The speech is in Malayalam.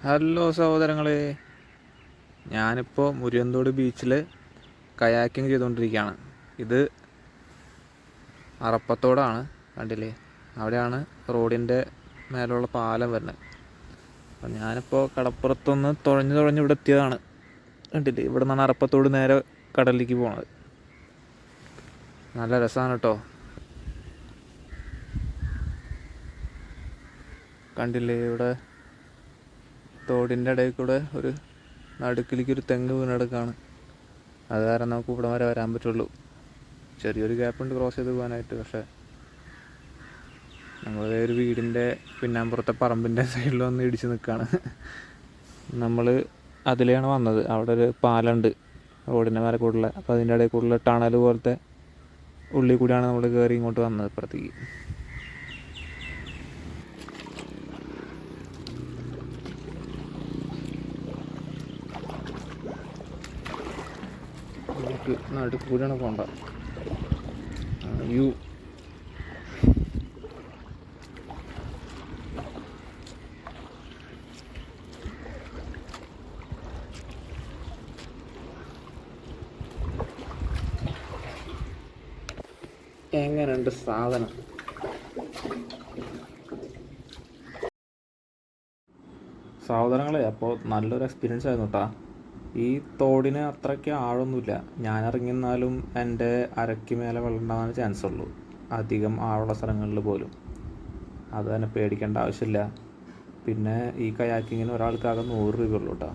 ഹലോ സഹോദരങ്ങളെ, ഞാനിപ്പോൾ മുരിയന്തോട് ബീച്ചിൽ കയാക്കിങ് ചെയ്തുകൊണ്ടിരിക്കുകയാണ്. ഇത് അറപ്പത്തോടാണ്, കണ്ടില്ലേ? അവിടെയാണ് റോഡിൻ്റെ മേലുള്ള പാലം വരുന്നത്. അപ്പം ഞാനിപ്പോൾ കടപ്പുറത്തൊന്ന് തുഴഞ്ഞ് ഇവിടെ എത്തിയതാണ്. കണ്ടില്ലേ? ഇവിടെ നിന്നാണ് അറപ്പത്തോട് നേരെ കടലിലേക്ക് പോണത്. നല്ല രസമാണ് കേട്ടോ. കണ്ടില്ലേ? ഇവിടെ തോടിൻ്റെ ഇടയിൽ കൂടെ ഒരു നടുക്കിലേക്ക് ഒരു തെങ്ങ് വീണെടുക്കാണ്. അത് കാരണം നമുക്ക് ഇവിടെ വരെ വരാൻ പറ്റുള്ളൂ. ചെറിയൊരു ഗ്യാപ്പുണ്ട് ക്രോസ് ചെയ്ത് പോകാനായിട്ട്. പക്ഷേ നമ്മളതേ ഒരു വീടിൻ്റെ പിന്നാമ്പുറത്തെ പറമ്പിൻ്റെ സൈഡിൽ വന്ന് ഇടിച്ച് നിൽക്കുകയാണ്. നമ്മൾ അതിലെയാണ് വന്നത്. അവിടെ ഒരു പാലമുണ്ട് റോഡിൻ്റെ മേലെ കൂടുതൽ. അപ്പോൾ അതിൻ്റെ ഇടയിൽ കൂടുതൽ ടണൽ പോലത്തെ ഉള്ളിൽ കൂടിയാണ് നമ്മൾ കയറി ഇങ്ങോട്ട് വന്നത് ഇപ്പുറത്തേക്ക്. നമുക്ക് നടുക്കൂടിയാണ് പോകണ്ട. എങ്ങനെയുണ്ട് സാധനം? സഹോദരങ്ങളെ, അപ്പോൾ നല്ലൊരു എക്സ്പീരിയൻസ് ആയിരുന്നു കേട്ടോ. ഈ തോടിന് അത്രയ്ക്ക് ആഴമൊന്നുമില്ല. ഞാൻ ഇറങ്ങിയെന്നാലും എൻ്റെ അരയ്ക്ക് മേലെ വെള്ളം ഉണ്ടാകാൻ ചാൻസ് ഉള്ളൂ, അധികം ആഴമുള്ള സ്ഥലങ്ങളിൽ പോലും. അത് തന്നെ പേടിക്കേണ്ട ആവശ്യമില്ല. പിന്നെ ഈ കയാക്കിങ്ങിന് ഒരാൾക്കാകെ 100 രൂപയുള്ളൂ കേട്ടോ.